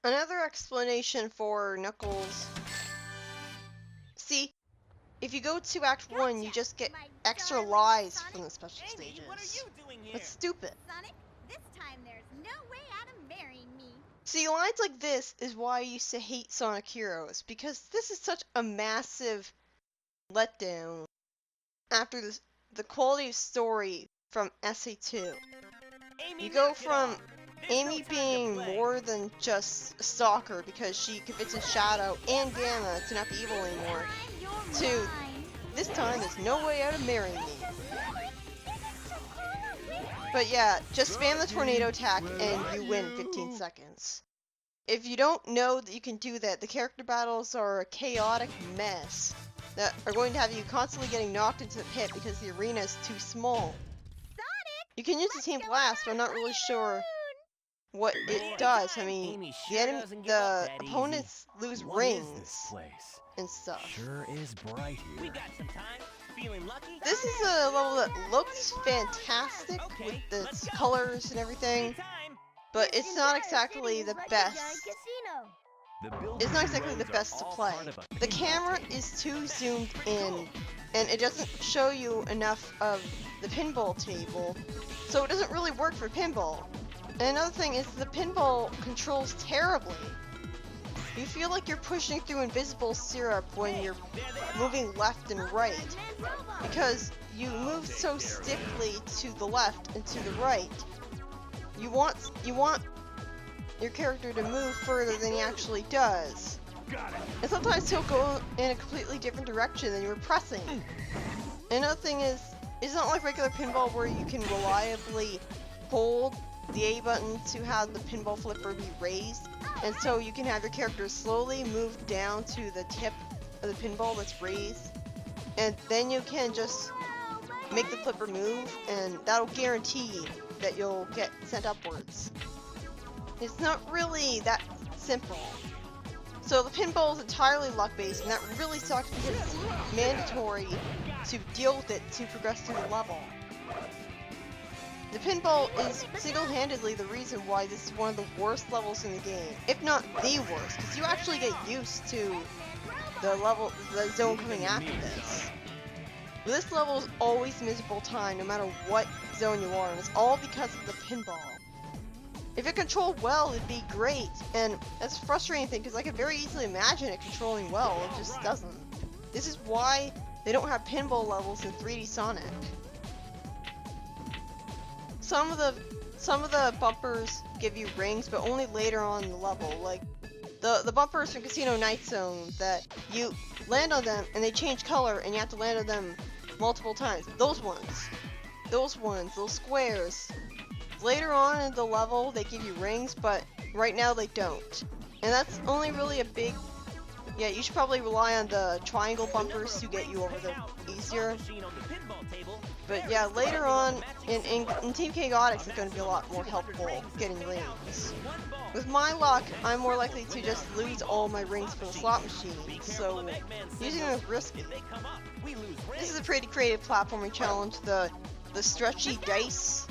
Another explanation for Knuckles. See, if you go to Act 1, you just get extra lives from the special stages. What are you doing here? That's stupid. Sonic, this time there's no way out of marrying me. See, lines like this is why I used to hate Sonic Heroes, because this is such a massive letdown after the quality of story from SA2. Amy, You go knock it from off. There's no Amy time to being play. more than just a stalker because she convinces Shadow and Gamma to not be evil anymore, to this time there's no way out of marrying me. But yeah, just spam the tornado attack and you win in 15 seconds. If you don't know that you can do that, the character battles are a chaotic mess that are going to have you constantly getting knocked into the pit because the arena is too small. You can use the Team Blast, but I'm not really sure what it does. I mean, Amy the, sure doesn't give the up that easy. opponents lose What is rings this place? and stuff. Sure is bright We here. got some time. Feeling lucky? This is a level that looks fantastic Okay, with let's its go. colors and everything, Time. but it's not exactly the best. The buildings It's not and exactly the roads are best to all play. part of a The pinball camera table. is too zoomed in, and it doesn't show you enough of the pinball table, so it doesn't really work for pinball. And another thing is the pinball controls terribly. You feel like you're pushing through invisible syrup when you're moving left and right, because you move so stiffly to the left and to the right. You want your character to move further than he actually does. And sometimes he'll go in a completely different direction than you were pressing. Another thing is, it's not like regular pinball where you can reliably hold the A button to have the pinball flipper be raised, and so you can have your character slowly move down to the tip of the pinball that's raised, and then you can just make the flipper move, and that'll guarantee that you'll get sent upwards. It's not really that simple. So the pinball is entirely luck-based, and that really sucks because it's mandatory to deal with it to progress through the level. The pinball is single-handedly the reason why this is one of the worst levels in the game, if not the worst, because you actually get used to the zone coming after this. But this level is always miserable time, no matter what zone you are in. It's all because of the pinball. If it controlled well, it'd be great, and that's a frustrating thing because I could very easily imagine it controlling well. It just doesn't. This is why they don't have pinball levels in 3D Sonic. Some of the bumpers give you rings, but only later on in the level. Like the bumpers from Casino Night Zone that you land on them and they change color, and you have to land on them multiple times. Those squares. Later on in the level, they give you rings, but right now they don't. And that's only really a big... Yeah, you should probably rely on the triangle bumpers to get you over there easier. But yeah, later on, in Team Chaotix, it's going to be a lot more helpful getting rings. With my luck, I'm more likely to just lose all my rings from the slot machine, so using them is risky. This is a pretty creative platforming challenge, the stretchy dice.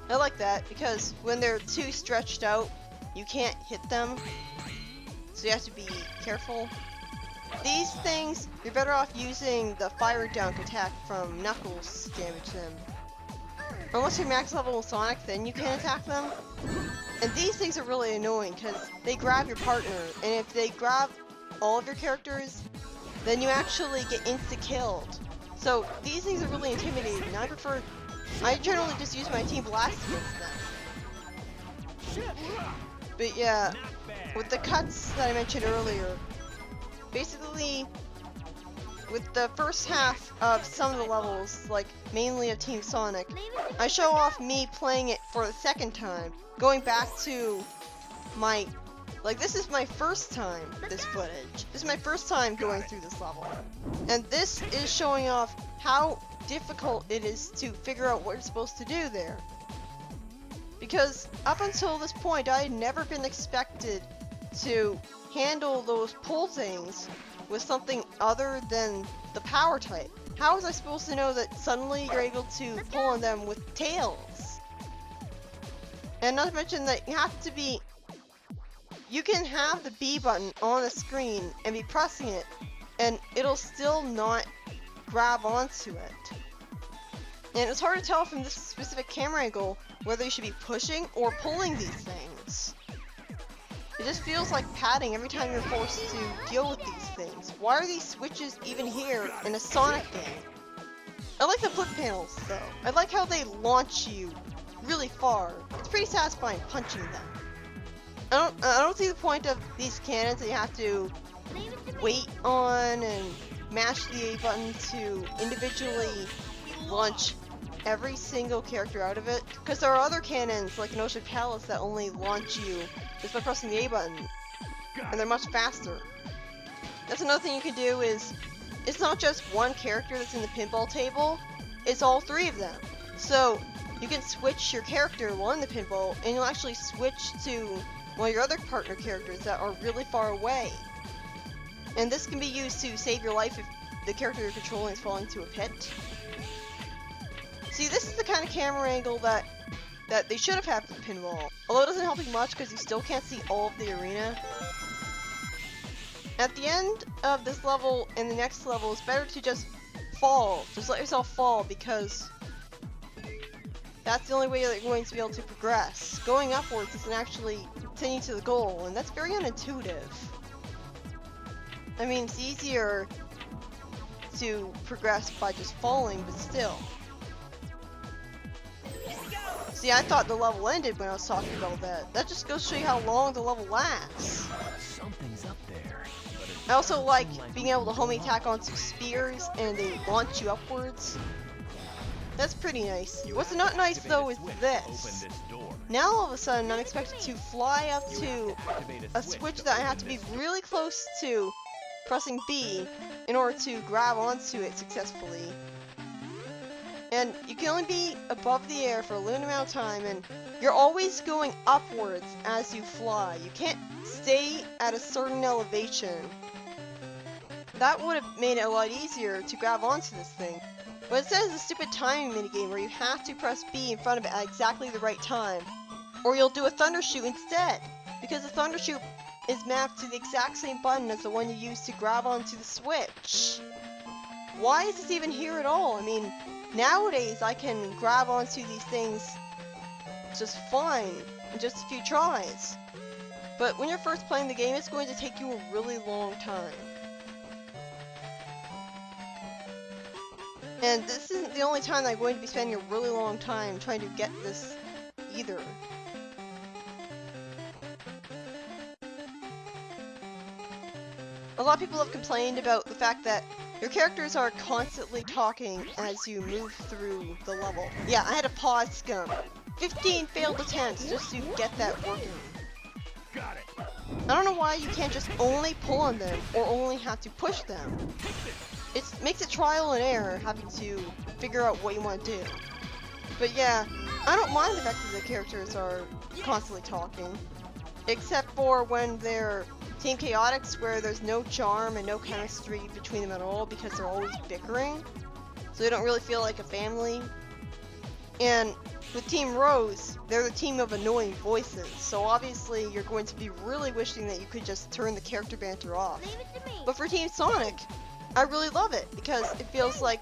I like that because when they're too stretched out, you can't hit them, so you have to be careful. These things, you're better off using the Fire Dunk attack from Knuckles to damage them. Unless you're max level Sonic, then you can attack them. And these things are really annoying because they grab your partner, and if they grab all of your characters, then you actually get insta-killed. So these things are really intimidating, and I generally just use my Team Blast against them. But yeah, with the cuts that I mentioned earlier, basically, with the first half of some of the levels, like mainly of Team Sonic, I show off me playing it for the second time, going back to my, this is my first time, this footage. This is my first time going through this level. And this is showing off how difficult it is to figure out what you're supposed to do there. Because up until this point, I had never been expected to handle those pull things with something other than the power type. How was I supposed to know that suddenly you're able to pull on them with tails? And not to mention that you have to be you can have the B button on the screen and be pressing it, and it'll still not grab onto it. And it's hard to tell from this specific camera angle whether you should be pushing or pulling these things. It just feels like padding every time you're forced to deal with these things. Why are these switches even here in a Sonic game? I like the flip panels though. I like how they launch you really far. It's pretty satisfying punching them. I don't see the point of these cannons that you have to Leave it to me. wait on and mash the A button to individually launch every single character out of it. Because there are other cannons like in Ocean Palace that only launch you just by pressing the A button, and they're much faster. That's another thing you can do is, it's not just one character that's in the pinball table, it's all three of them. So you can switch your character while in the pinball, and you'll actually switch to one of your other partner characters that are really far away. And this can be used to save your life if the character you're controlling is falling into a pit. See, this is the kind of camera angle that they should have had for the pinball. Although it doesn't help you much because you still can't see all of the arena. At the end of this level and the next level, it's better to just fall. Just let yourself fall, because that's the only way that you're going to be able to progress. Going upwards doesn't actually send you to the goal, and that's very unintuitive. I mean, it's easier to progress by just falling, but still. See, I thought the level ended when I was talking about that. That just goes to show you how long the level lasts. Something's up there. I also like being able to homing attack onto spears and they launch you upwards. That's pretty nice. What's not nice though is this. Now all of a sudden I'm expected to fly up to a switch that I have to be really close to pressing B in order to grab onto it successfully. And you can only be above the air for a limited amount of time, and you're always going upwards as you fly. You can't stay at a certain elevation. That would have made it a lot easier to grab onto this thing. But instead it's a stupid timing minigame where you have to press B in front of it at exactly the right time. Or you'll do a thunder shoot instead, because the thunder shoot is mapped to the exact same button as the one you use to grab onto the switch. Why is this even here at all? I mean, nowadays I can grab onto these things just fine in just a few tries. But when you're first playing the game, it's going to take you a really long time. And this isn't the only time that I'm going to be spending a really long time trying to get this either. A lot of people have complained about the fact that your characters are constantly talking as you move through the level. Yeah, I had to pause Scum. 15 failed attempts just to get that working. Got it. I don't know why you can't just only pull on them or only have to push them. It makes it trial and error having to figure out what you want to do. But yeah, I don't mind the fact that the characters are constantly talking. Except for when they're Team Chaotix, where there's no charm and no chemistry between them at all because they're always bickering. So they don't really feel like a family. And with Team Rose, they're the team of annoying voices. So obviously you're going to be really wishing that you could just turn the character banter off. Leave it to me. But for Team Sonic, I really love it because it feels like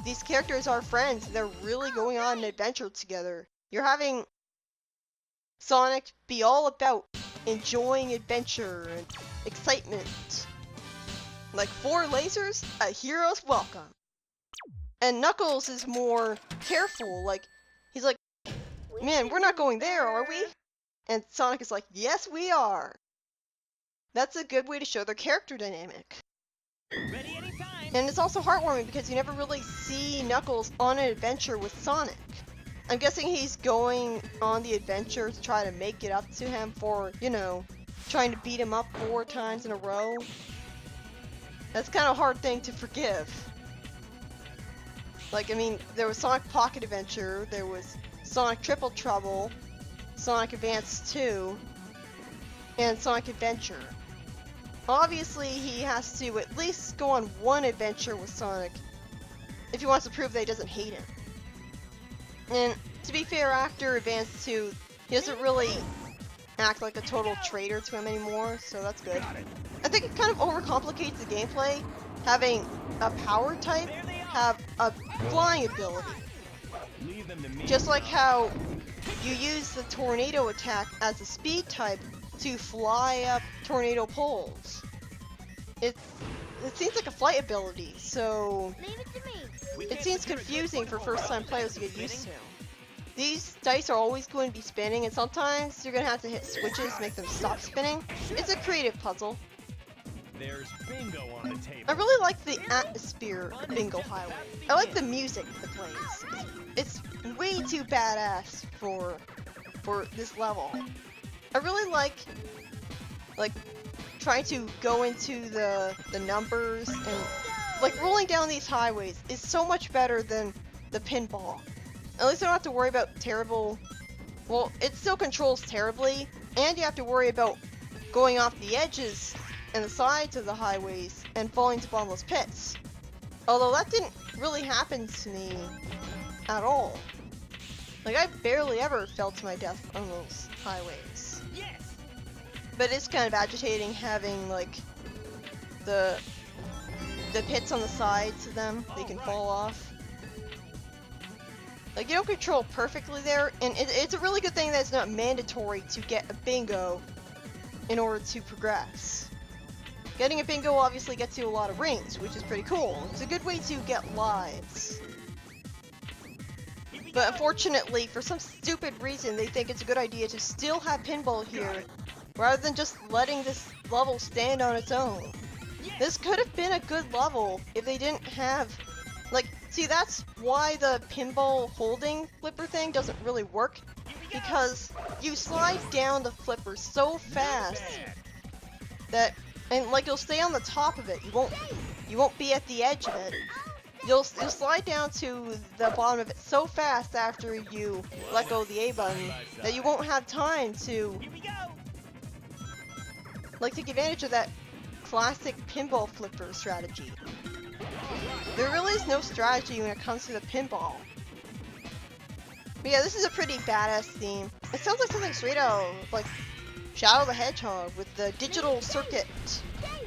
these characters are friends and they're really going on an adventure together. You're having Sonic be all about enjoying adventure and excitement. Like 4 lasers, a hero's welcome. And Knuckles is more careful, like, he's like, man, we're not going there, are we? And Sonic is like, yes we are. That's a good way to show their character dynamic. Ready anytime. And it's also heartwarming because you never really see Knuckles on an adventure with Sonic. I'm guessing he's going on the adventure to try to make it up to him for, you know, trying to beat him up 4 times in a row. That's kind of a hard thing to forgive. Like, I mean, there was Sonic Pocket Adventure, there was Sonic Triple Trouble, Sonic Advance 2, and Sonic Adventure. Obviously, he has to at least go on one adventure with Sonic if he wants to prove that he doesn't hate him. And to be fair, after Advance 2, he doesn't really act like a total traitor to him anymore, so that's good. Got it. I think it kind of overcomplicates the gameplay, having a power type have a flying ability. Leave them to me. Just like how you use the tornado attack as a speed type to fly up tornado poles. It seems like a flight ability, so Leave it to me. it seems confusing for first-time players to get used to. These dice are always going to be spinning, and sometimes you're going to have to hit switches to make them stop spinning. It's a creative puzzle. There's bingo on the table. I really like the atmosphere of Bingo Highway. I like the music that plays. It's way too badass for this level. I really like trying to go into the numbers, and like rolling down these highways is so much better than the pinball. At least I don't have to worry about terrible. Well, it still controls terribly, and you have to worry about going off the edges and the sides of the highways and falling to bottomless pits. Although that didn't really happen to me at all. Like, I barely ever fell to my death on those highways. Yes. But it's kind of agitating having, like, the pits on the sides of them, they can fall off. Like, you don't control perfectly there, and it's a really good thing that it's not mandatory to get a bingo in order to progress. Getting a bingo obviously gets you a lot of rings, which is pretty cool. It's a good way to get lives. But unfortunately, for some stupid reason, they think it's a good idea to still have pinball here, rather than just letting this level stand on its own. This could have been a good level if they didn't have, like, see, that's why the pinball holding flipper thing doesn't really work, because you slide down the flipper so fast that, and like, you'll stay on the top of it. You won't be at the edge of it. You'll slide down to the bottom of it so fast after you let go of the A button that you won't have time to, Here we go. like, take advantage of that classic pinball flipper strategy. There really is no strategy when it comes to the pinball. But yeah, this is a pretty badass theme. It sounds like something straight out of, like, Shadow the Hedgehog with the digital circuit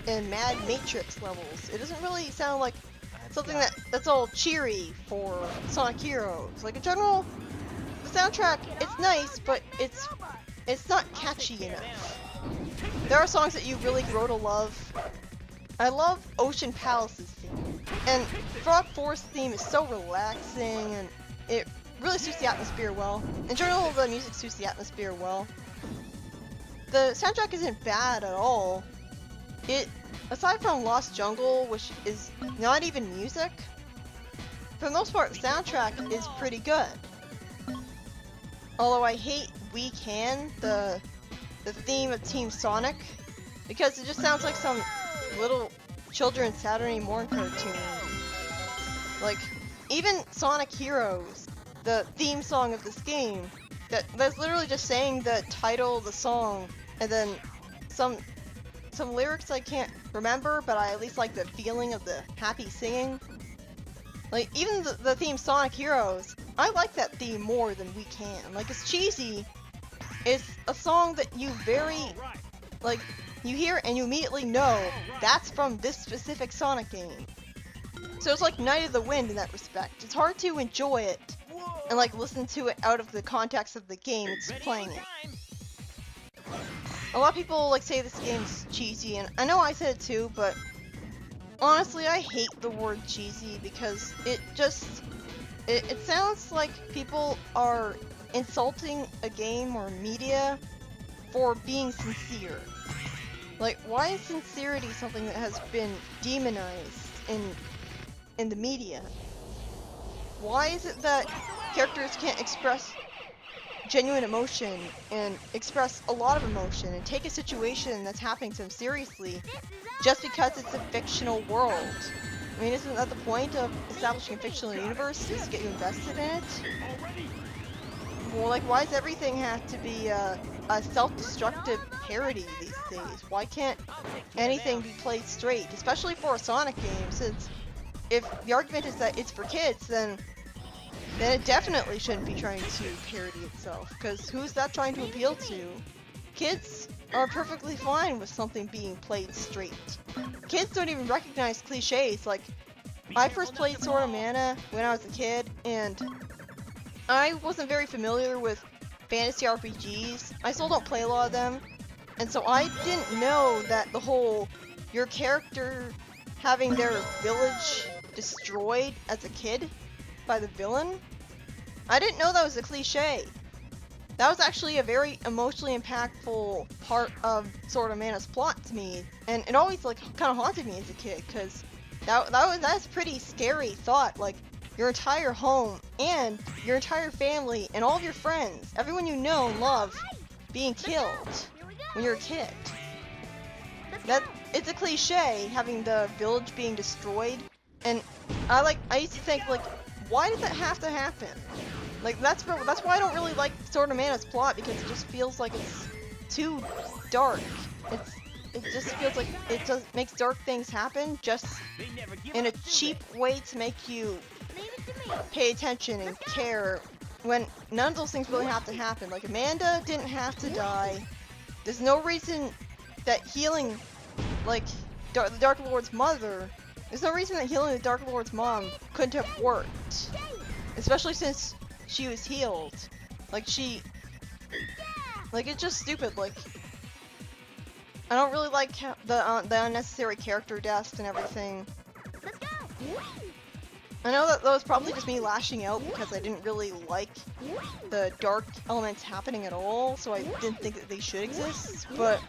and Mad Matrix levels. It doesn't really sound like something that's all cheery for Sonic Heroes. Like, in general, the soundtrack, it's nice, but it's not catchy enough. There are songs that you really grow to love. I love Ocean Palace's theme, and Frog Forest theme is so relaxing, and it really suits the atmosphere well. In general, the music suits the atmosphere well. The soundtrack isn't bad at all. Aside from Lost Jungle, which is not even music, for the most part, the soundtrack is pretty good. Although I hate We Can, the theme of Team Sonic, because it just sounds like some little children's Saturday morning cartoon. Like, even Sonic Heroes, the theme song of this game, that's literally just saying the title of the song and then some lyrics I can't remember, but I at least like the feeling of the happy singing. Like, even the theme Sonic Heroes, I like that theme more than We Can. Like, it's cheesy. It's a song that you like, you hear and you immediately know that's from this specific Sonic game. So it's like Night of the Wind in that respect. It's hard to enjoy it and, like, listen to it out of the context of the game it's playing in. A lot of people, like, say this game's cheesy, and I know I said it too, but honestly, I hate the word cheesy because it sounds like people are insulting a game or media for being sincere. Like, why is sincerity something that has been demonized in the media? Why is it that characters can't express genuine emotion and express a lot of emotion and take a situation that's happening to them seriously just because it's a fictional world? I mean, isn't that the point of establishing a fictional universe, is to get you invested in it? Well, like, why does everything have to be a self-destructive parody these days? Why can't anything be played straight, especially for a Sonic game, since if the argument is that it's for kids, then it definitely shouldn't be trying to parody itself, because who's that trying to appeal to? Kids are perfectly fine with something being played straight. Kids don't even recognize cliches. Like, I first played Sword of Mana when I was a kid, and I wasn't very familiar with fantasy RPGs. I still don't play a lot of them, and so I didn't know that the whole your character having their village destroyed as a kid by the villain. I didn't know that was a cliche. That was actually a very emotionally impactful part of Sword of Mana's plot to me, and it always like kind of haunted me as a kid because that's a pretty scary thought. Like your entire home and your entire family and all of your friends, everyone you know and love, being killed when you're a kid. That it's a cliche having the village being destroyed, and I used to think like, why did that have to happen? Like that's why I don't really like Sword of Mana's plot, because it just feels like it's too dark. It just feels like it just makes dark things happen just They never give in a up, do cheap way to make you pay attention and care when none of those things really have to happen. Like Amanda didn't have to die. There's no reason that healing, like the Dark Lord's mother, there's no reason that healing the Dark Lord's mom couldn't have worked. Especially since she was healed. Like it's just stupid. Like I don't really like the unnecessary character deaths and everything. I know that was probably just me lashing out because I didn't really like the dark elements happening at all, so I didn't think that they should exist, but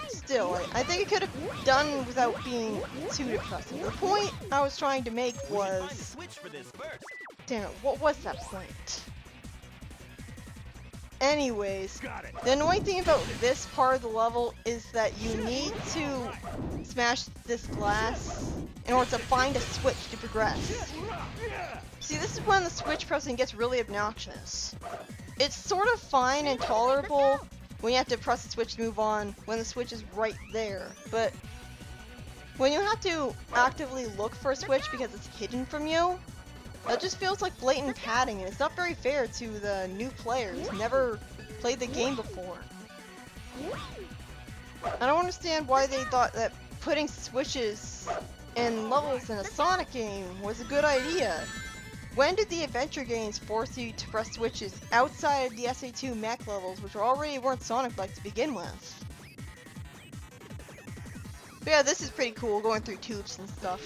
still, I think it could have done without being too depressing. The point I was trying to make we should find a was... switch for this first. Damn it, what was that point? Anyways, Got it. the annoying thing about this part of the level is that you need to smash this glass in order to find a switch to progress. See, this is when the switch pressing gets really obnoxious. It's sort of fine and tolerable when you have to press the switch to move on when the switch is right there, but when you have to actively look for a switch because it's hidden from you, that just feels like blatant padding, and it's not very fair to the new players who never played the game before. I don't understand why they thought that putting switches and levels in a Sonic game was a good idea. When did the adventure games force you to press switches outside of the SA2 mech levels, which already weren't Sonic-like to begin with? But yeah, this is pretty cool, going through tubes and stuff.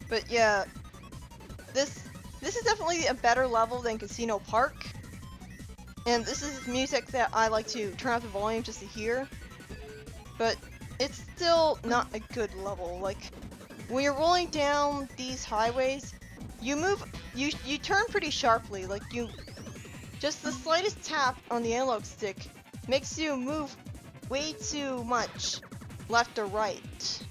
But yeah, this is definitely a better level than Casino Park. And this is music that I like to turn up the volume just to hear. But it's still not a good level. Like, when you're rolling down these highways, you turn pretty sharply. Like, just the slightest tap on the analog stick makes you move way too much left or right.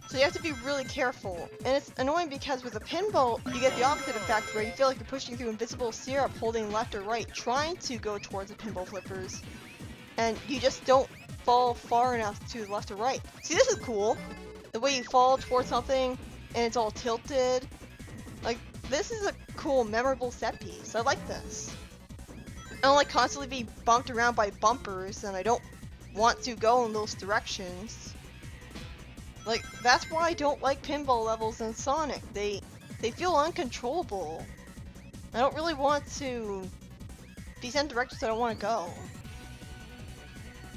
So you have to be really careful. And it's annoying because with a pinball, you get the opposite effect where you feel like you're pushing through invisible syrup holding left or right, trying to go towards the pinball flippers. And you just don't fall far enough to the left or right. See, this is cool. The way you fall towards something and it's all tilted. Like, this is a cool, memorable set piece. I like this. I don't like constantly being bumped around by bumpers, and I don't want to go in those directions. Like, that's why I don't like pinball levels in Sonic. They feel uncontrollable. I don't really want to be sent directions I don't want to go.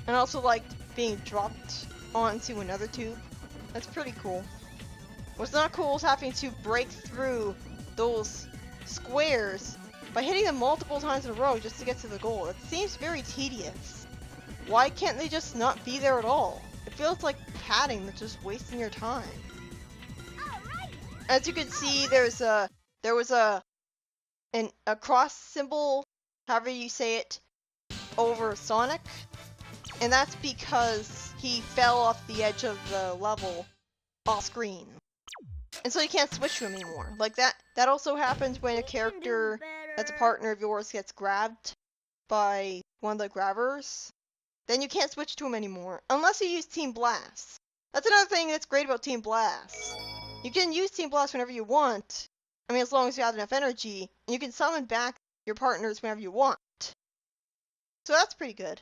And I also like being dropped onto another tube. That's pretty cool. What's not cool is having to break through those squares by hitting them multiple times in a row just to get to the goal. It seems very tedious. Why can't they just not be there at all? It feels like padding that's just wasting your time. As you can see, there was a cross symbol, however you say it, over Sonic, and that's because he fell off the edge of the level off screen. And so you can't switch to him anymore. Like that also happens when a character that's a partner of yours gets grabbed by one of the grabbers. Then you can't switch to him anymore, unless you use Team Blast. That's another thing that's great about Team Blast. You can use Team Blast whenever you want, I mean, as long as you have enough energy, you can summon back your partners whenever you want. So that's pretty good.